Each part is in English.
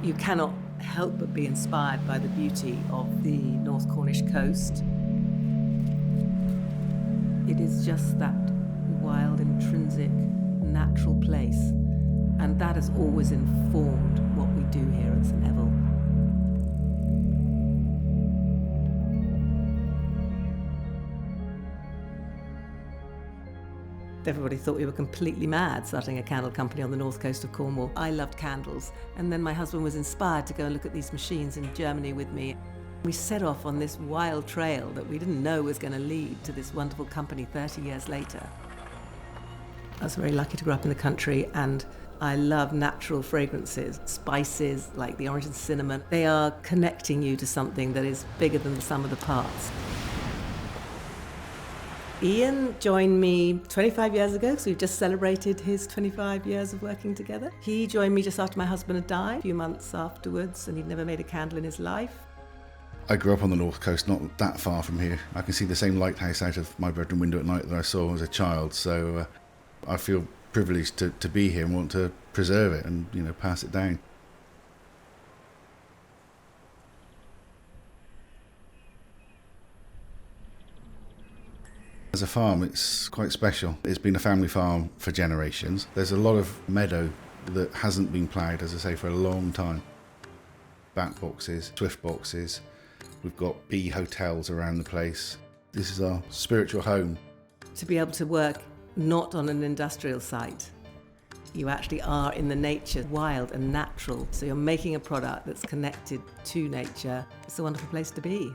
You cannot help but be inspired by the beauty of the North Cornish coast. It is just that wild, intrinsic, natural place, and that has always informed what we do here at St Eval. Everybody thought we were completely mad starting a candle company on the north coast of Cornwall. I loved candles, and then my husband was inspired to go and look at these machines in Germany with me. We set off on this wild trail that we didn't know was going to lead to this wonderful company 30 years later. I was very lucky to grow up in the country, and I love natural fragrances, spices like the orange and cinnamon. They are connecting you to something that is bigger than the sum of the parts. Ian joined me 25 years ago, so we've just celebrated his 25 years of working together. He joined me just after my husband had died, a few months afterwards, and he'd never made a candle in his life. I grew up on the north coast, not that far from here. I can see the same lighthouse out of my bedroom window at night that I saw as a child, so I feel privileged to be here and want to preserve it and, pass it down. As a farm, it's quite special. It's been a family farm for generations. There's a lot of meadow that hasn't been ploughed, as I say, for a long time. Bat boxes, swift boxes. We've got bee hotels around the place. This is our spiritual home. To be able to work not on an industrial site, you actually are in the nature, wild and natural. So you're making a product that's connected to nature. It's a wonderful place to be.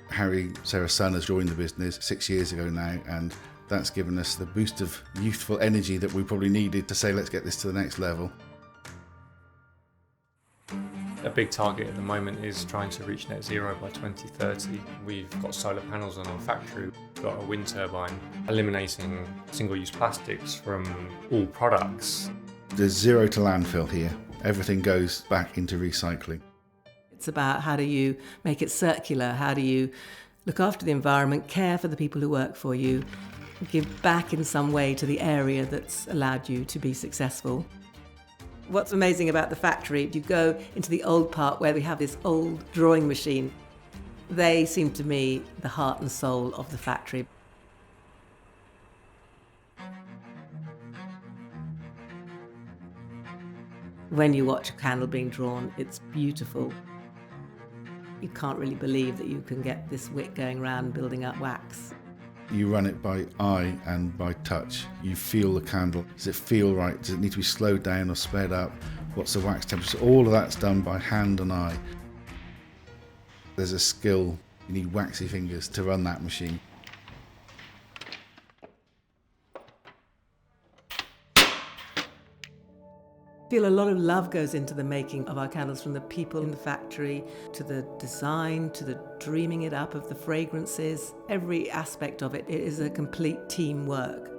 Harry, Sarah's son, has joined the business 6 years ago now, and that's given us the boost of youthful energy that we probably needed to say, let's get this to the next level. A big target at the moment is trying to reach net zero by 2030. We've got solar panels on our factory, we've got a wind turbine, eliminating single-use plastics from all products. There's zero to landfill here. Everything goes back into recycling. It's about how do you make it circular, how do you look after the environment, care for the people who work for you, give back in some way to the area that's allowed you to be successful. What's amazing about the factory, if you go into the old part where we have this old drawing machine, they seem to me the heart and soul of the factory. When you watch a candle being drawn, it's beautiful. You can't really believe that you can get this wick going around building up wax. You run it by eye and by touch. You feel the candle. Does it feel right? Does it need to be slowed down or sped up? What's the wax temperature? All of that's done by hand and eye. There's a skill. You need waxy fingers to run that machine. I feel a lot of love goes into the making of our candles, from the people in the factory to the design to the dreaming it up of the fragrances. Every aspect of it, it is a complete teamwork.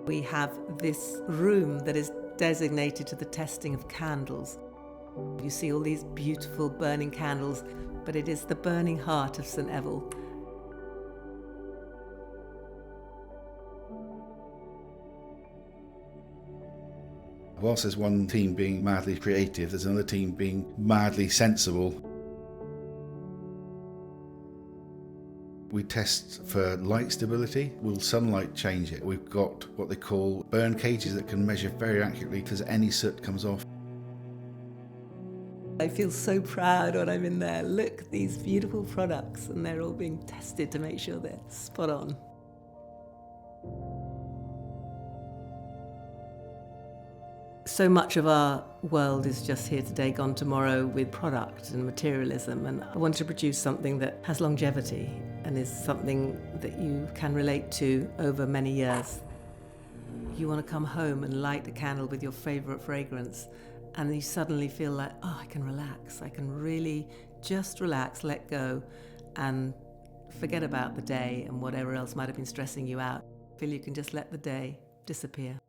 We have this room that is designated to the testing of candles. You see all these beautiful burning candles, but it is the burning heart of St Eval. Whilst there's one team being madly creative, there's another team being madly sensible. We test for light stability. Will sunlight change it? We've got what they call burn cages that can measure very accurately if any soot comes off. I feel so proud when I'm in there. Look, these beautiful products, and they're all being tested to make sure they're spot on. So much of our world is just here today, gone tomorrow, with product and materialism, and I want to produce something that has longevity and is something that you can relate to over many years. You want to come home and light a candle with your favourite fragrance, and you suddenly feel like, oh, I can relax. I can really just relax, let go, and forget about the day and whatever else might have been stressing you out. Feel you can just let the day disappear.